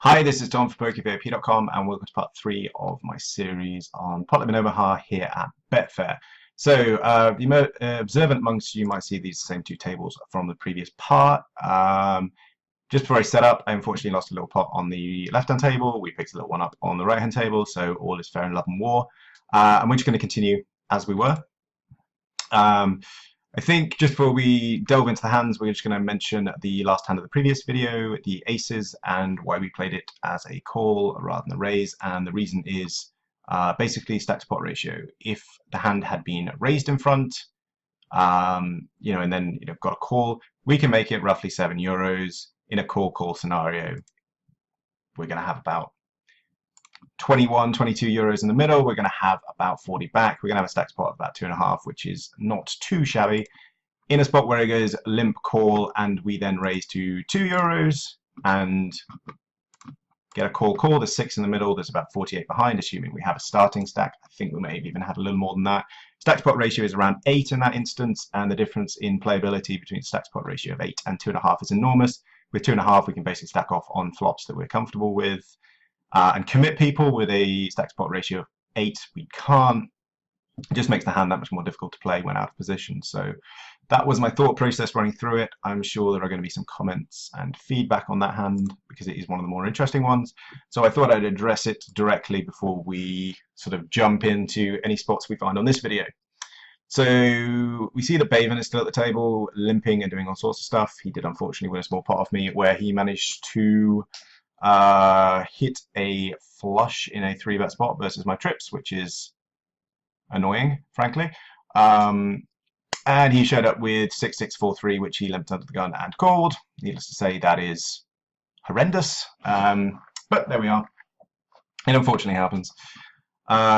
Hi, this is Tom for PokerVIP.com and welcome to part 3 of my series on Pot Limit Omaha here at Betfair. So, the observant amongst you might see these same two tables from the previous part. Just before I set up, I unfortunately lost a little pot on the left-hand table. We picked a little one up on the right-hand table, so all is fair in love and war. And we're just going to continue as we were. I think just before we delve into the hands, we're just going to mention the last hand of the previous video, the aces, and why we played it as a call rather than a raise. And the reason is basically stack to pot ratio. If the hand had been raised in front, and then got a call, we can make it roughly €7 in a call scenario. We're going to have about 21, 22 euros in the middle. We're going to have about 40 back. We're going to have a stacked pot of about 2.5, which is not too shabby. In a spot where it goes limp call and we then raise to €2 and get a call, there's 6 in the middle, there's about 48 behind, assuming we have a starting stack. I think we may have even had a little more than that. Stacked pot ratio is around 8 in that instance, and the difference in playability between stacked pot ratio of 8 and 2.5 is enormous. With 2.5, we can basically stack off on flops that we're comfortable with. And commit people with a stacked pot ratio of 8, we can't. It just makes the hand that much more difficult to play when out of position. So that was my thought process running through it. I'm sure there are going to be some comments and feedback on that hand because it is one of the more interesting ones. So I thought I'd address it directly before we sort of jump into any spots we find on this video. So we see that Baven is still at the table, limping and doing all sorts of stuff. He did unfortunately win a small pot off me where he managed to hit a flush in a 3-bet spot versus my trips, which is annoying, frankly. And he showed up with 6-6-4-3, which he limped under the gun and called. Needless to say, that is horrendous. But there we are. It unfortunately happens.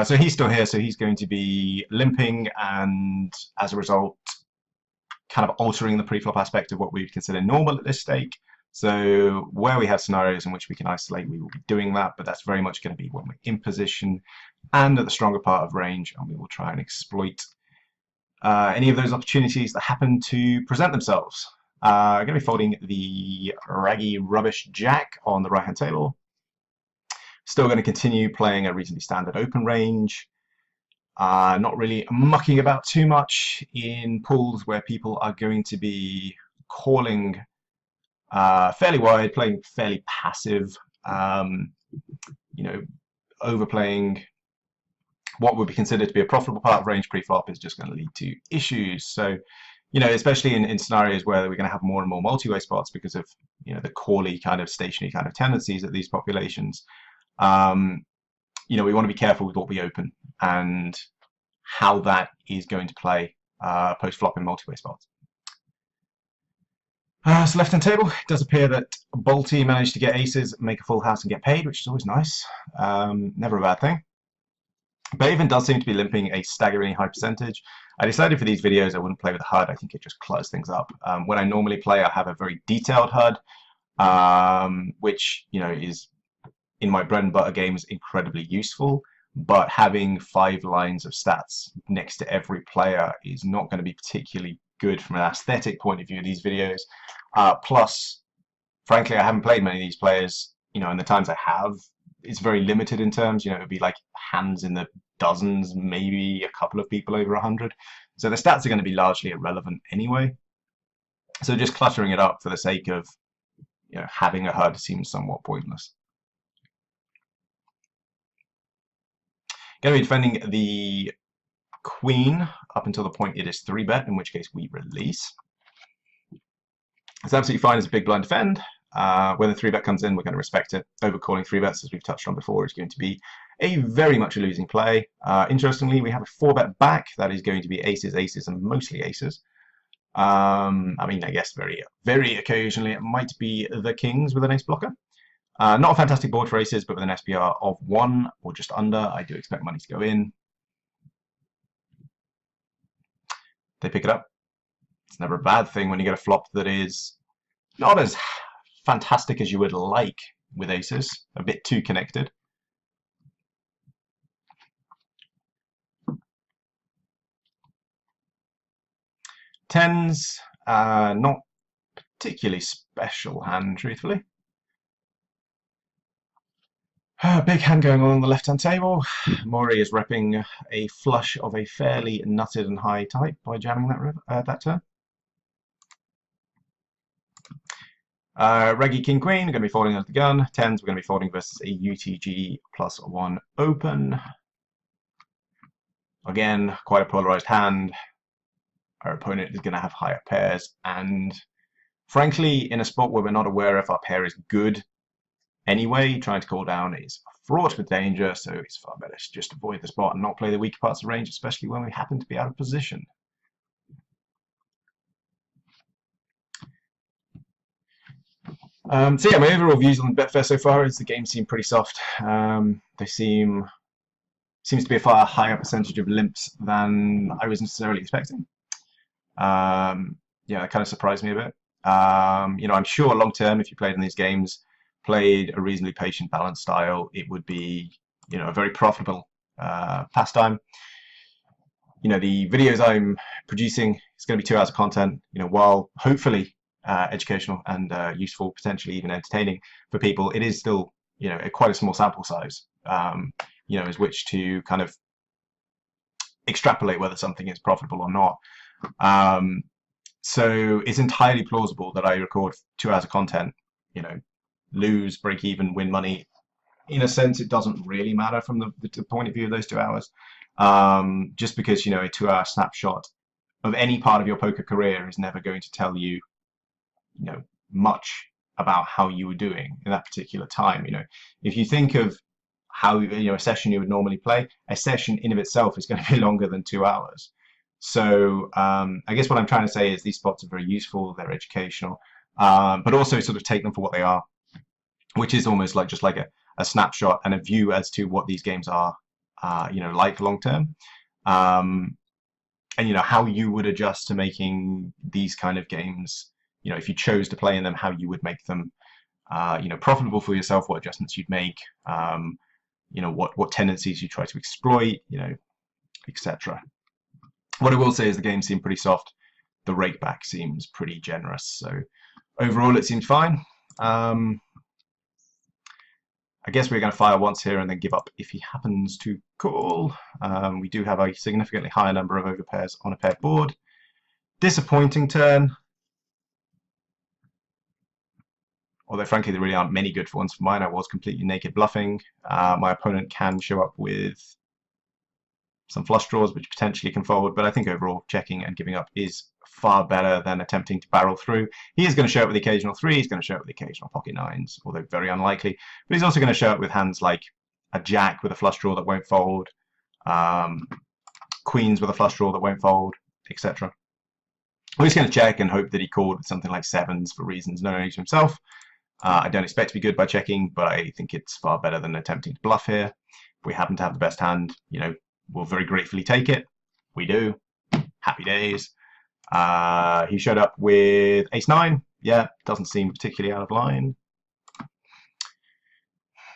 So he's still here, so he's going to be limping, and as a result, kind of altering the pre-flop aspect of what we would consider normal at this stake. So where we have scenarios in which we can isolate, we will be doing that, but that's very much going to be when we're in position and at the stronger part of range, and we will try and exploit any of those opportunities that happen to present themselves. I'm going to be folding the raggy rubbish jack on the right-hand table. Still going to continue playing a reasonably standard open range. Not really mucking about too much in pools where people are going to be calling fairly wide, playing fairly passive, overplaying what would be considered to be a profitable part of range pre-flop is just going to lead to issues. So, especially in scenarios where we're going to have more and more multi-way spots because of, the call-y kind of stationary kind of tendencies of these populations, we want to be careful with what we open and how that is going to play post-flop in multi-way spots. So left-hand table, it does appear that Balti managed to get aces, make a full house and get paid, which is always nice. Never a bad thing. Baven does seem to be limping a staggeringly high percentage. I decided for these videos I wouldn't play with a HUD. I think it just clutters things up. When I normally play, I have a very detailed HUD, which is in my bread and butter games incredibly useful. But having 5 lines of stats next to every player is not going to be particularly good from an aesthetic point of view of these videos. Plus, frankly, I haven't played many of these players. In the times I have, it's very limited in terms. It would be like hands in the dozens, maybe a couple of people over 100. So the stats are going to be largely irrelevant anyway. So just cluttering it up for the sake of having a HUD seems somewhat pointless. Going to be defending the queen up until the point it is 3-bet, in which case we release. It's absolutely fine as a big blind defend. When the 3-bet comes in, we're going to respect it. Overcalling 3-bets, as we've touched on before, is going to be a very much a losing play. Interestingly, we have a 4-bet back. That is going to be aces, aces, and mostly aces. I guess very, very occasionally it might be the kings with an ace blocker. Not a fantastic board for aces, but with an SPR of 1 or just under, I do expect money to go in. They pick it up. It's never a bad thing when you get a flop that is not as fantastic as you would like with aces, a bit too connected. Tens, not particularly special hand, truthfully. Big hand going on the left-hand table. Maury is repping a flush of a fairly nutted and high type by jamming that turn. Reggie King Queen are going to be folding under the gun. Tens we're going to be folding versus a UTG +1 open. Again, quite a polarized hand. Our opponent is going to have higher pairs, and frankly, in a spot where we're not aware if our pair is good anyway, trying to call down is fraught with danger, so it's far better to just avoid the spot and not play the weaker parts of the range, especially when we happen to be out of position. So yeah, my overall views on Betfair so far is the game seem pretty soft. They seems to be a far higher percentage of limps than I was necessarily expecting. Yeah, that kind of surprised me a bit. You know, I'm sure long term, if you played in these games, played a reasonably patient, balanced style, it would be, you know, a very profitable pastime. You know, the videos I'm producing, it's going to be 2 hours of content. You know, while hopefully educational and useful, potentially even entertaining for people, it is still, you know, quite a small sample size, you know, as which to kind of extrapolate whether something is profitable or not. So it's entirely plausible that I record 2 hours of content, you know, lose, break even, win money. In a sense, it doesn't really matter from the point of view of those 2 hours, just because, you know, a 2-hour snapshot of any part of your poker career is never going to tell you, you know, much about how you were doing in that particular time. You know, if you think of how, you know, a session you would normally play, a session in of itself is going to be longer than 2 hours. So I guess what I'm trying to say is these spots are very useful, they're educational, but also sort of take them for what they are, which is almost like just like a snapshot and a view as to what these games are, you know, like long term. And, you know, how you would adjust to making these kind of games, you know, if you chose to play in them, how you would make them, you know, profitable for yourself, what adjustments you'd make, you know, what tendencies you try to exploit, you know, etc. What I will say is the game seemed pretty soft. The rake back seems pretty generous. So overall, it seems fine. I guess we're going to fire once here and then give up if he happens to call. We do have a significantly higher number of overpairs on a paired board. Disappointing turn. Although, frankly, there really aren't many good ones for mine. I was completely naked bluffing. My opponent can show up with some flush draws, which potentially can fold, but I think overall checking and giving up is far better than attempting to barrel through. He is going to show up with the occasional 3, he's going to show up with the occasional pocket 9s, although very unlikely, but he's also going to show up with hands like a jack with a flush draw that won't fold, queens with a flush draw that won't fold, etc. We're just going to check and hope that he called with something like 7s for reasons known to himself. I don't expect to be good by checking, but I think it's far better than attempting to bluff here. If we happen to have the best hand, you know, we'll very gratefully take it. We do. Happy days. He showed up with ace-9. Yeah, doesn't seem particularly out of line.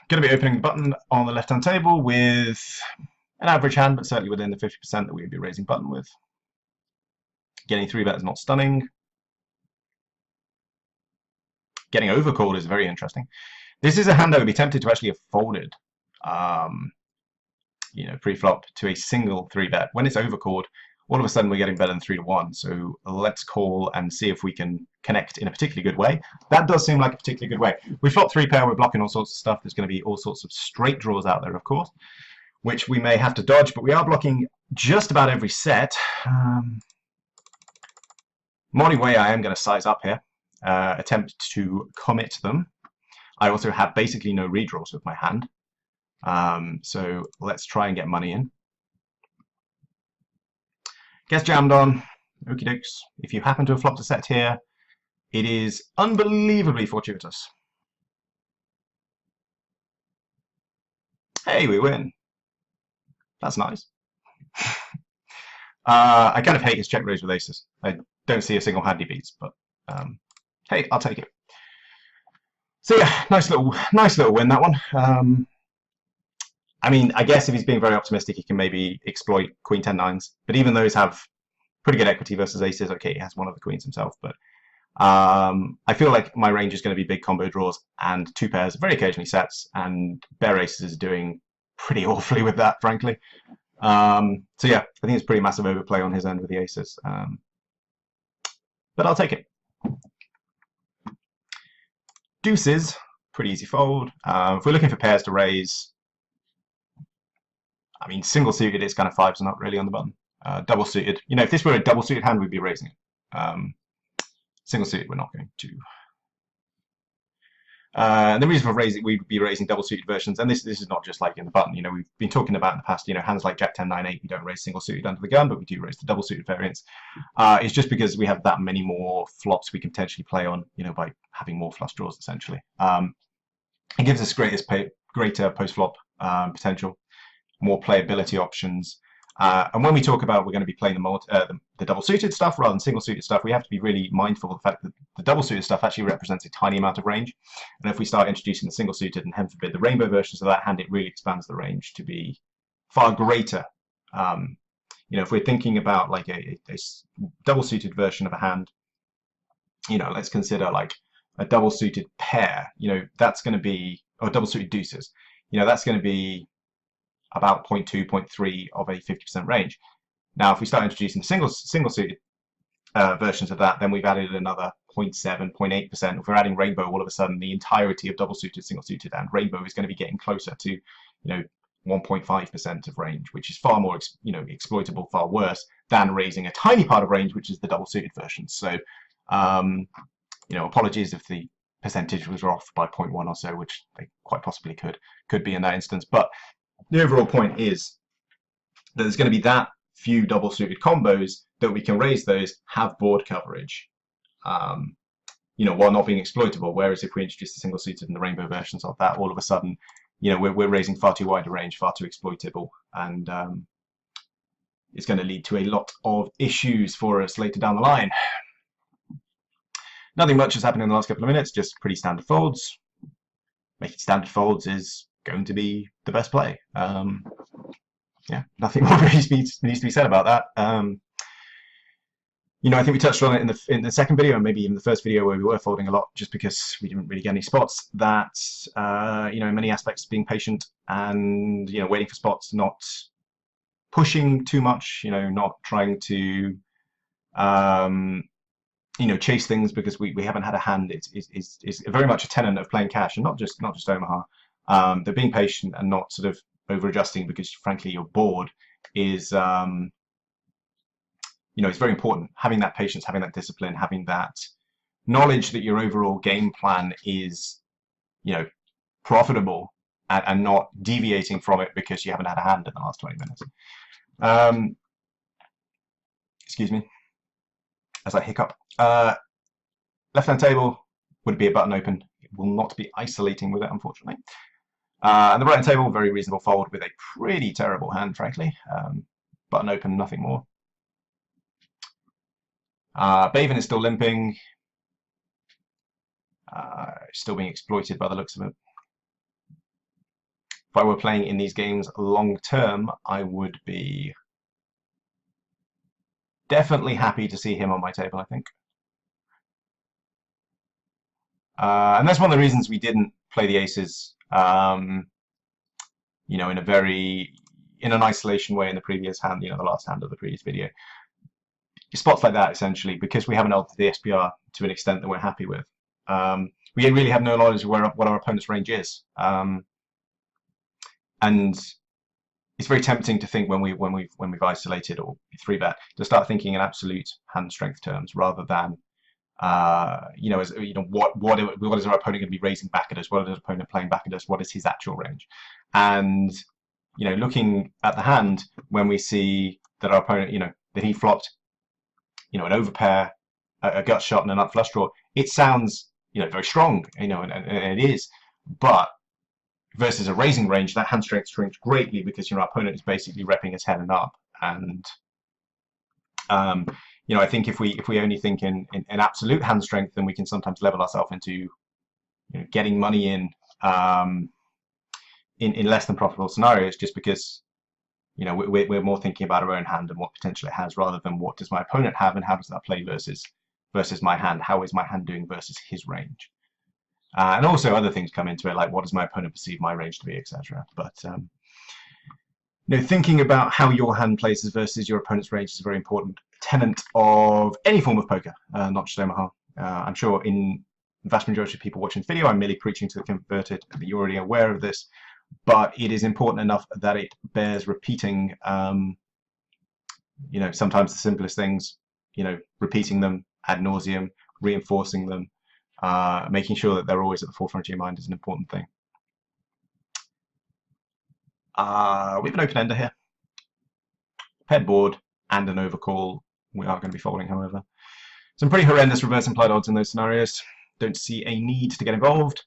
Going to be opening the button on the left-hand table with an average hand, but certainly within the 50% that we would be raising button with. Getting 3-bet is not stunning. Getting overcalled is very interesting. This is a hand I would be tempted to actually have folded, you know, pre-flop to a single 3-bet. When it's overcalled, all of a sudden we're getting better than 3-1. So let's call and see if we can connect in a particularly good way. That does seem like a particularly good way. We flop 3-pair, we're blocking all sorts of stuff. There's going to be all sorts of straight draws out there, of course, which we may have to dodge, but we are blocking just about every set. Morning way, I am going to size up here, attempt to commit them. I also have basically no redraws with my hand. So let's try and get money in. Gets jammed on. Okie dokes. If you happen to have flopped a set here, it is unbelievably fortuitous. Hey, we win. That's nice. I kind of hate his check raise with aces. I don't see a single hand he beats, but hey, I'll take it. So yeah, nice little win, that one. I mean, I guess if he's being very optimistic, he can maybe exploit queen 10 9s, but even those have pretty good equity versus aces. Okay, he has one of the queens himself, but I feel like my range is going to be big combo draws and two pairs, very occasionally sets, and bare aces is doing pretty awfully with that, frankly. So yeah, I think it's pretty massive overplay on his end with the aces, but I'll take it. Deuces, pretty easy fold. If we're looking for pairs to raise, I mean, single suited is kind of fives, not really on the button. Double suited, you know, if this were a double suited hand, we'd be raising it. Single suited, we're not going to. And the reason for raising, we'd be raising double suited versions, and this is not just like in the button. You know, we've been talking about in the past. You know, hands like Jack 10, 9, 8, we don't raise single suited under the gun, but we do raise the double suited variants. It's just because we have that many more flops we can potentially play on. You know, by having more flush draws, essentially. It gives us greater post flop potential, more playability options. And when we talk about we're going to be playing the double-suited stuff rather than single-suited stuff, we have to be really mindful of the fact that the double-suited stuff actually represents a tiny amount of range. And if we start introducing the single-suited and heaven forbid the rainbow versions of that hand, it really expands the range to be far greater. You know, if we're thinking about like a double-suited version of a hand, you know, let's consider like a double-suited pair. You know, that's going to be, or double-suited deuces. You know, that's going to be about 0.2, 0.3 of a 50% range. Now, if we start introducing single-suited versions of that, then we've added another 0.7, 0.8%. If we're adding rainbow, all of a sudden the entirety of double-suited, single-suited, and rainbow is going to be getting closer to, you know, 1.5% of range, which is far more, you know, exploitable, far worse than raising a tiny part of range, which is the double-suited version. So, you know, apologies if the percentage was off by 0.1 or so, which they quite possibly could be in that instance, but the overall point is that there's going to be that few double-suited combos that we can raise those, have board coverage, you know, while not being exploitable. Whereas if we introduce the single-suited and the rainbow versions of that, all of a sudden, you know, we're raising far too wide a range, far too exploitable, and it's going to lead to a lot of issues for us later down the line. Nothing much has happened in the last couple of minutes, just pretty standard folds. Making standard folds is going to be the best play. Yeah, nothing more really needs to be said about that. You know, I think we touched on it in the second video, and maybe even the first video, where we were folding a lot just because we didn't really get any spots. That you know, in many aspects, being patient and, you know, waiting for spots, not pushing too much. You know, not trying to you know, chase things because we haven't had a hand. Is very much a tenet of playing cash, and not just Omaha. That being patient and not sort of over adjusting because frankly you're bored is you know, it's very important. Having that patience, having that discipline, having that knowledge that your overall game plan is, you know, profitable, and not deviating from it because you haven't had a hand in the last 20 minutes. Excuse me as I hiccup. Left hand table would be a button open. It will not be isolating with it, unfortunately. And the right hand table, very reasonable fold with a pretty terrible hand, frankly. Button open, nothing more. Baven is still limping. Still being exploited by the looks of it. If I were playing in these games long term, I would be definitely happy to see him on my table, I think. And that's one of the reasons we didn't play the aces, you know, in an isolation way in the previous hand, you know, the last hand of the previous video. Spots like that, essentially, because we haven't altered the SPR to an extent that we're happy with. We really have no knowledge of what our opponent's range is. And it's very tempting to think when we've isolated or 3-bet to start thinking in absolute hand strength terms rather than you know, as you know, what is our opponent going to be raising back at us? What is our opponent playing back at us? What is his actual range? And you know, looking at the hand when we see that our opponent, you know, that he flopped, you know, an overpair, a gut shot, and a nut flush draw, it sounds, you know, very strong, you know, and it is, but versus a raising range, that hand strength shrinks greatly because your opponent is basically repping his head and up. And you know, I think if we only think in absolute hand strength, then we can sometimes level ourselves into, you know, getting money in less than profitable scenarios, just because, you know, we're more thinking about our own hand and what potential it has rather than what does my opponent have and how does that play versus versus my hand? How is my hand doing versus his range? And also other things come into it, like what does my opponent perceive my range to be, etc. But thinking about how your hand places versus your opponent's range is a very important tenet of any form of poker, not just Omaha. I'm sure in the vast majority of people watching the video, I'm merely preaching to the converted. You're already aware of this, but it is important enough that it bears repeating. Sometimes the simplest things, repeating them ad nauseum, reinforcing them, making sure that they're always at the forefront of your mind is an important thing. We have an open-ender here. Paired board and an overcall. We are going to be folding, however. Some pretty horrendous reverse implied odds in those scenarios. Don't see a need to get involved.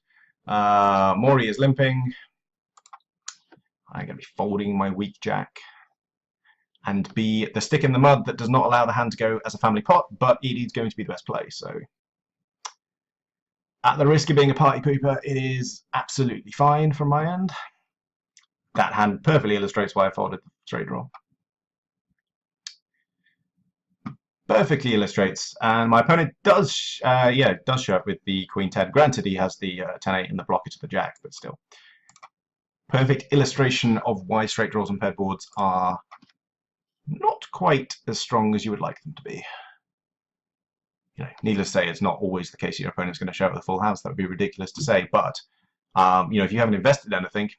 Maury is limping. I'm going to be folding my weak jack. And be the stick in the mud that does not allow the hand to go as a family pot, but it is going to be the best play. So, at the risk of being a party pooper, it is absolutely fine from my end. That hand perfectly illustrates why I folded the straight draw. Perfectly illustrates, and my opponent does show up with the Queen 10. Granted, he has the 10-8 and the blocker to the jack, but still. Perfect illustration of why straight draws on paired boards are not quite as strong as you would like them to be. Needless to say, it's not always the case your opponent's going to show up with a full house. That would be ridiculous to say, but if you haven't invested anything,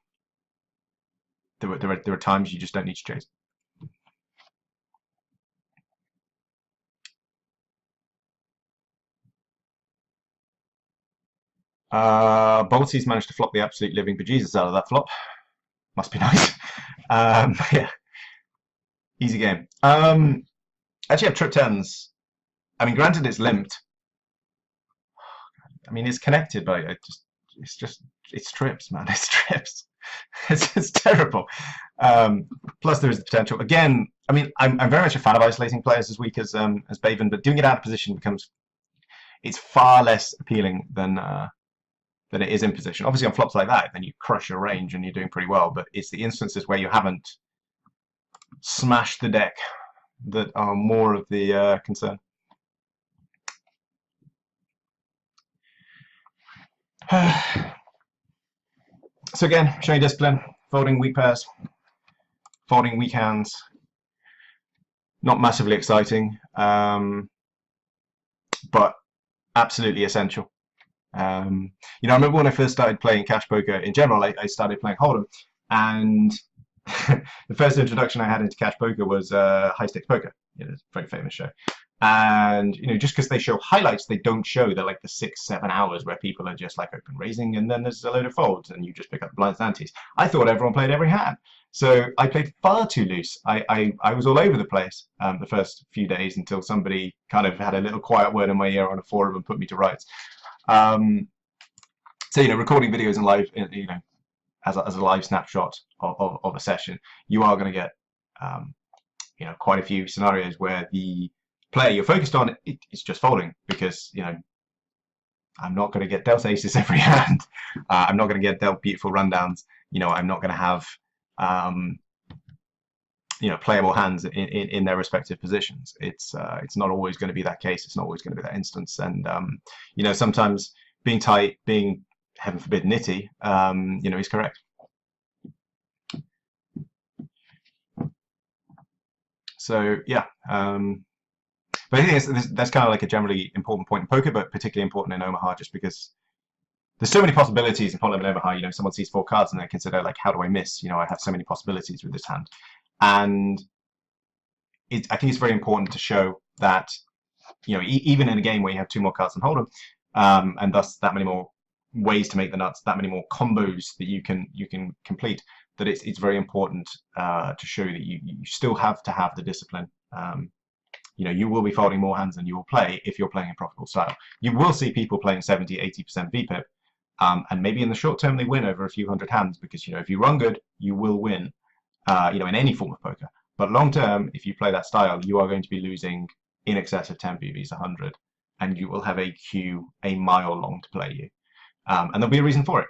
there are times you just don't need to chase. Bolty's managed to flop the absolute living bejesus out of that flop. Must be nice. Yeah. Easy game. Actually, I have trip 10s. I mean, granted, it's limped. I mean, it's connected, but it's trips, man. It's trips. It's terrible. Plus, there is the potential. Again, I mean, I'm very much a fan of isolating players as weak as Baven, but doing it out of position it's far less appealing than it is in position. Obviously, on flops like that, then you crush your range and you're doing pretty well. But it's the instances where you haven't smashed the deck that are more of the concern. So again, showing discipline, folding weak pairs, folding weak hands. Not massively exciting, but absolutely essential. I remember when I first started playing cash poker in general, I started playing Hold'em, and the first introduction I had into cash poker was High Stakes Poker. It's a very famous show. And just because they show highlights, they don't show the 6-7 hours where people are just open raising and then there's a load of folds and you just pick up the blinds and antes. I thought everyone played every hand, so I played far too loose. I was all over the place the first few days until somebody kind of had a little quiet word in my ear on a forum and put me to rights. So recording videos and live, as a live snapshot of a session, you are going to get quite a few scenarios where the player you're focused on it's just folding because I'm not going to get dealt aces every hand. I'm not going to get dealt beautiful rundowns. I'm not going to have playable hands in their respective positions. It's not always going to be that case. It's not always going to be that instance. And sometimes being tight, being heaven forbid nitty, is correct. So yeah. But I think that's kind of a generally important point in poker, but particularly important in Omaha, just because there's so many possibilities in Pot Limit Omaha. Someone sees 4 cards and they consider how do I miss? I have so many possibilities with this hand, and I think it's very important to show that even in a game where you have 2 more cards than Hold'em, and thus that many more ways to make the nuts, that many more combos that you can complete, that it's very important to show that you still have to have the discipline. You will be folding more hands than you will play if you're playing a profitable style. You will see people playing 70-80% VPIP, and maybe in the short term they win over a few hundred hands because if you run good, you will win. In any form of poker. But long term, if you play that style, you are going to be losing in excess of 10 PVs 100, and you will have a queue a mile long to play you, and there'll be a reason for it.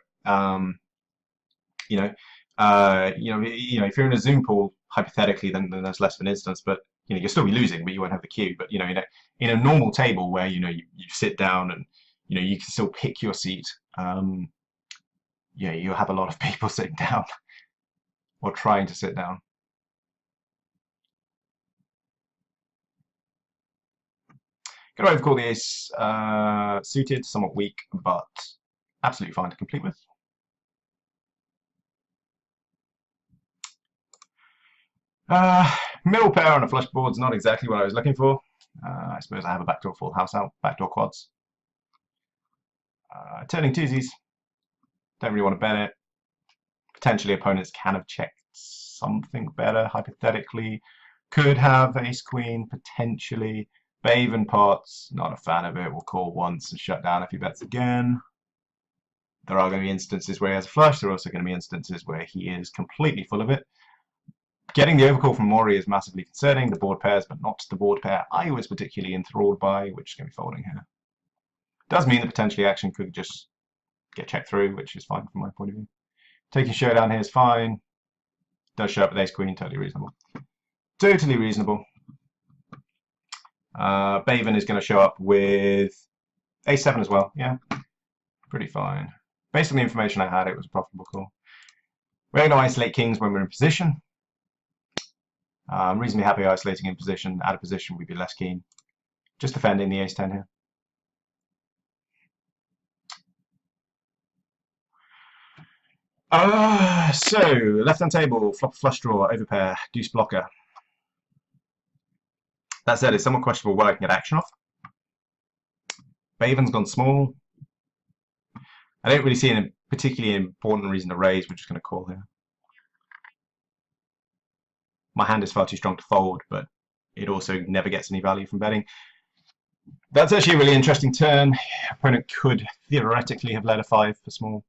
If you're in a Zoom pool, hypothetically, then there's less of an instance. But you know, you'll still be losing, but you won't have the cue. But, you know, in a normal table where, you know, you sit down and, you know, you can still pick your seat, yeah, you'll have a lot of people sitting down or trying to sit down. Could overcall the ace suited, somewhat weak, but absolutely fine to complete with. Middle pair on a flush board is not exactly what I was looking for. I suppose I have a backdoor full house out, backdoor quads. Turning twosies, don't really want to bet it. Potentially opponents can have checked something better, hypothetically. Could have ace queen, potentially. But even pots, not a fan of it. We'll call once and shut down if he bets again. There are going to be instances where he has a flush. There are also going to be instances where he is completely full of it. Getting the overcall from Mori is massively concerning. The board pairs, but not the board pair I was particularly enthralled by, which is going to be folding here. Does mean that potentially action could just get checked through, which is fine from my point of view. Taking showdown here is fine. Does show up with ace queen, totally reasonable. Totally reasonable. Baven is going to show up with a7 as well. Yeah, pretty fine. Based on the information I had, it was a profitable call. We're going to isolate kings when we're in position. I'm reasonably happy isolating in position. Out of position, we'd be less keen. Just defending the ace-10 here. So, left-hand table, flop flush draw, overpair, deuce blocker. That said, it's somewhat questionable where I can get action off. Baven's gone small. I don't really see a particularly important reason to raise. We're just going to call here. My hand is far too strong to fold, but it also never gets any value from betting. That's actually a really interesting turn. Opponent could theoretically have led a 5 for small.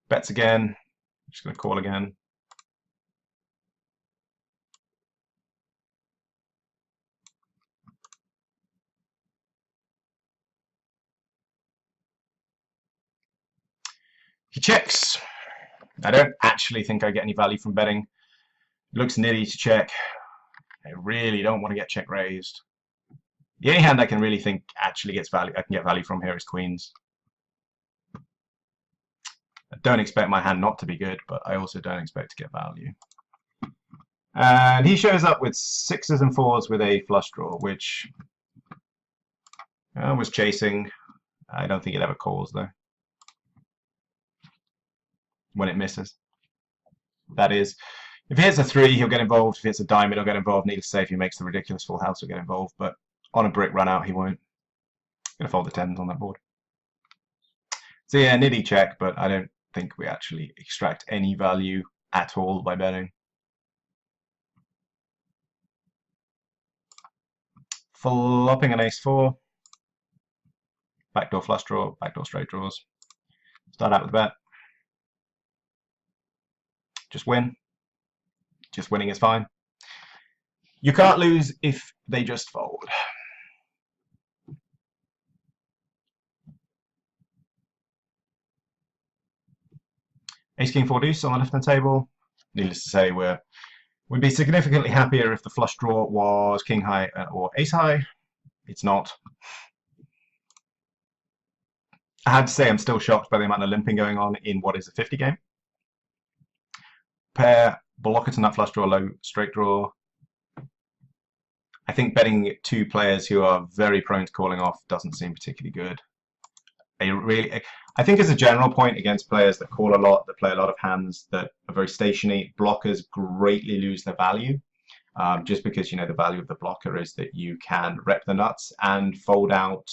Bets again. Just going to call again. He checks. I don't actually think I get any value from betting. It looks nitty to check. I really don't want to get check raised. The only hand I can really think actually gets value, I can get value from here is queens. I don't expect my hand not to be good, but I also don't expect to get value. And he shows up with 6s and 4s with a flush draw, which I was chasing. I don't think it ever calls though. When it misses. That is, if he hits a 3, he'll get involved. If he hits a diamond, he'll get involved. Needless to say, if he makes the ridiculous full house, he'll get involved. But on a brick run out, he won't. Gonna fold the 10s on that board. So yeah, nitty check, but I don't think we actually extract any value at all by betting. Flopping an ace-4. Backdoor flush draw, backdoor straight draws. Start out with a bet. Just win. Just winning is fine. You can't lose if they just fold. Ace king 4 deuce on the left hand table. Needless to say, we'd be significantly happier if the flush draw was king high or ace high. It's not. I had to say I'm still shocked by the amount of limping going on in what is a 50 game. Pair, blocker to nut flush draw, low straight draw. I think betting 2 players who are very prone to calling off doesn't seem particularly good. I think as a general point against players that call a lot, that play a lot of hands that are very stationary, blockers greatly lose their value. Just because, you know, the value of the blocker is that you can rep the nuts and fold out,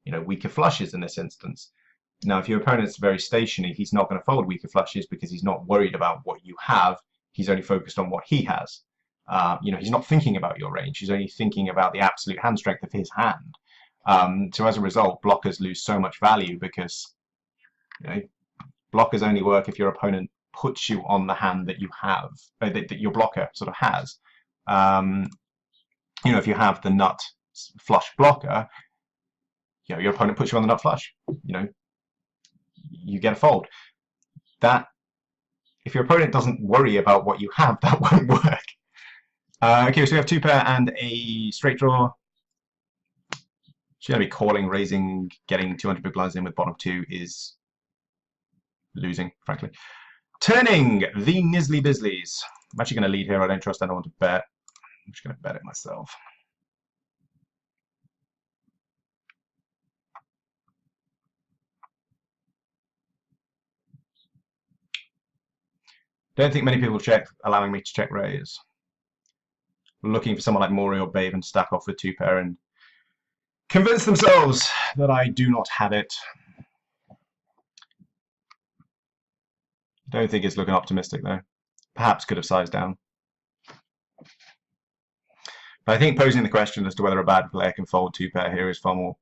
you know, weaker flushes in this instance. Now, if your opponent's very stationary, he's not going to fold weaker flushes because he's not worried about what you have. He's only focused on what he has. You know, he's not thinking about your range. He's only thinking about the absolute hand strength of his hand. So as a result, blockers lose so much value because, you know, blockers only work if your opponent puts you on the hand that you have, that your blocker sort of has. You know, if you have the nut flush blocker, you know, your opponent puts you on the nut flush. You know, you get a fold. That if your opponent doesn't worry about what you have, that won't work. Okay, so we have two pair and a straight draw. She's going to be calling, raising, getting 200 big blinds in with bottom two is losing, frankly. Turning the Nizzly Bizzlies. I'm actually going to lead here. I don't trust anyone to bet. I'm just going to bet it myself. Don't think many people check, allowing me to check raise. Looking for someone like Maury or Babe and stack off with two pair and convince themselves that I do not have it. Don't think it's looking optimistic though. Perhaps could have sized down. But I think posing the question as to whether a bad player can fold two pair here is far more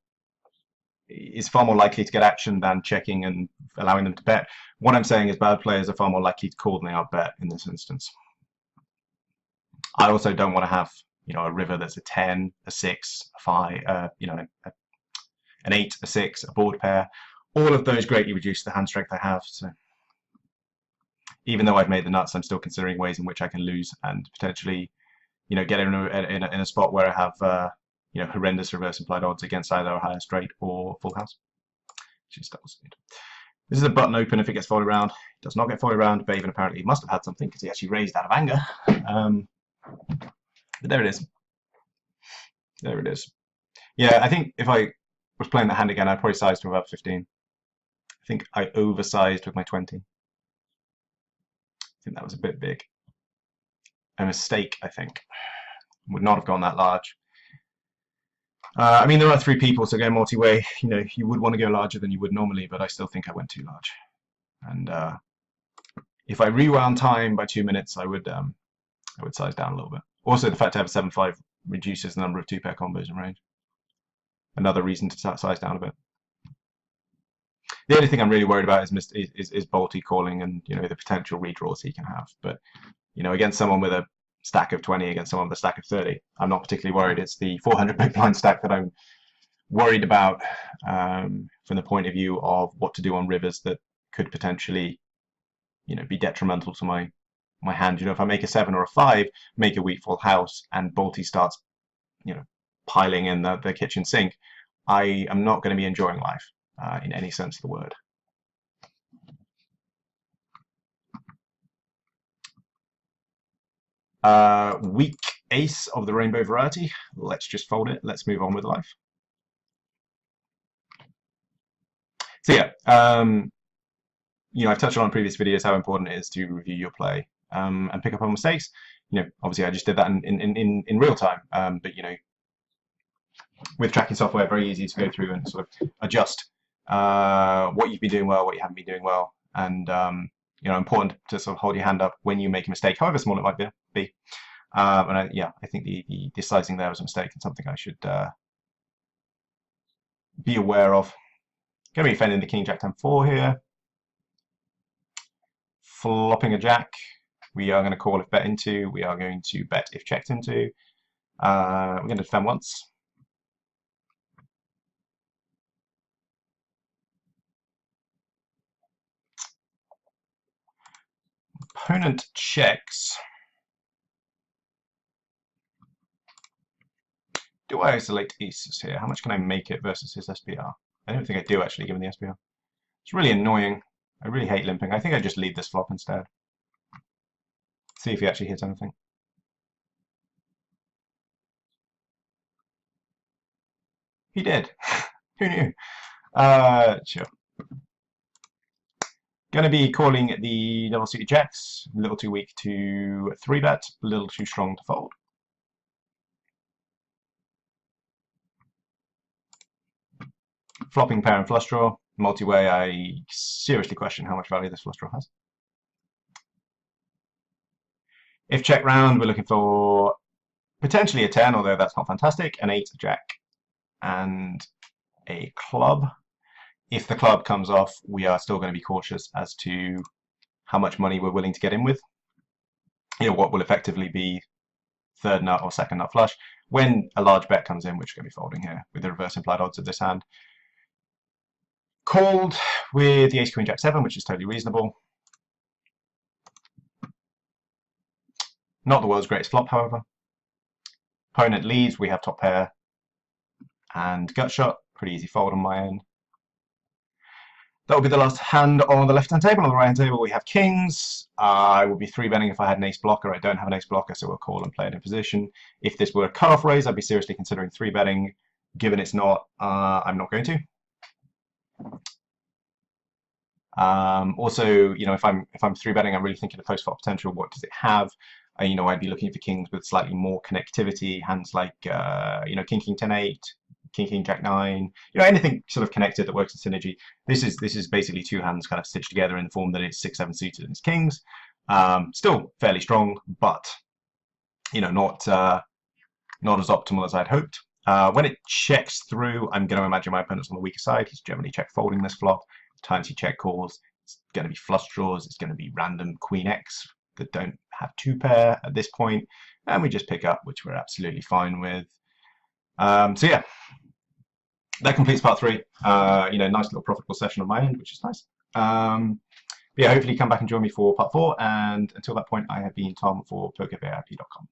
likely to get action than checking and allowing them to bet. What I'm saying is bad players are far more likely to call than they are bet in this instance. I also don't want to have, you know, a river that's a 10, a 6, a 5, you know, an 8, a 6, a board pair. All of those greatly reduce the hand strength I have. So even though I've made the nuts, I'm still considering ways in which I can lose and potentially, you know, get in a spot where I have, you know, horrendous reverse implied odds against either a higher straight or full house. Just double speed. This is a button open if it gets folded around. It does not get folded around. Baven apparently must have had something because he actually raised out of anger. But there it is. There it is. Yeah, I think if I was playing the hand again, I'd probably size to about 15. I think I oversized with my 20. I think that was a bit big. A mistake, I think. Would not have gone that large. I mean, there are three people, so going multi-way, you know, you would want to go larger than you would normally, but I still think I went too large. And if I rewound time by 2 minutes, I would size down a little bit. Also, the fact I have a 7-5 reduces the number of two-pair combos in range. Another reason to size down a bit. The only thing I'm really worried about is Balti calling and, you know, the potential redraws he can have. But, you know, against someone with a stack of 20 against someone with a stack of 30, I'm not particularly worried. It's the 400 big blind stack that I'm worried about from the point of view of what to do on rivers that could potentially, you know, be detrimental to my hand. You know, if I make a 7 or a 5, make a weak full house, and Balti starts, you know, piling in the kitchen sink, I am not going to be enjoying life in any sense of the word. Weak ace of the rainbow variety. Let's just fold it. Let's move on with life. So yeah, you know, I've touched on in previous videos how important it is to review your play and pick up on mistakes. You know, obviously I just did that in real time, but you know, with tracking software, very easy to go through and sort of adjust what you've been doing well, what you haven't been doing well, and you know, important to sort of hold your hand up when you make a mistake, however small it might be. And I think the sizing there was a mistake and something I should be aware of. Going to be defending the King Jack 10-4 here. Flopping a jack. We are going to call if bet into. We are going to bet if checked into. We're going to defend once. Opponent checks. Do I isolate aces here? How much can I make it versus his SPR? I don't think I do actually, given the SPR. It's really annoying. I really hate limping. I think I just leave this flop instead. See if he actually hits anything. He did. Who knew? Sure. Going to be calling the double suited jacks. A little too weak to 3-bet, a little too strong to fold. Flopping pair and flush draw. Multi-way, I seriously question how much value this flush draw has. If check round, we're looking for potentially a 10, although that's not fantastic, an 8, a jack, and a club. If the club comes off, we are still going to be cautious as to how much money we're willing to get in with. You know, what will effectively be third nut or second nut flush. When a large bet comes in, which we're going to be folding here with the reverse implied odds of this hand. Called with the ace queen jack 7, which is totally reasonable. Not the world's greatest flop, however. Opponent leads, we have top pair and gut shot. Pretty easy fold on my end. That will be the last hand on the left-hand table. On the right-hand table, we have kings. I would be 3-betting if I had an ace blocker. I don't have an ace blocker, so we'll call and play it in position. If this were a cut-off raise, I'd be seriously considering 3-betting. Given it's not, I'm not going to. Also, you know, if I'm 3-betting, I'm really thinking of post-flop potential. What does it have? You know, I'd be looking for kings with slightly more connectivity. Hands like, you know, king, 10-8. King, Jack 9, you know, anything sort of connected that works in synergy. This is basically two hands kind of stitched together in the form that it's 6-7 suited and it's kings. Still fairly strong, but you know, not as optimal as I'd hoped. When it checks through, I'm going to imagine my opponent's on the weaker side. He's generally check folding this flop. Times he check calls, it's going to be flush draws. It's going to be random Queen X that don't have 2-pair at this point, and we just pick up, which we're absolutely fine with. So yeah, that completes part 3. You know, nice little profitable session on my end, which is nice. But yeah, hopefully come back and join me for part 4. And until that point, I have been Tom for PokerVIP.com.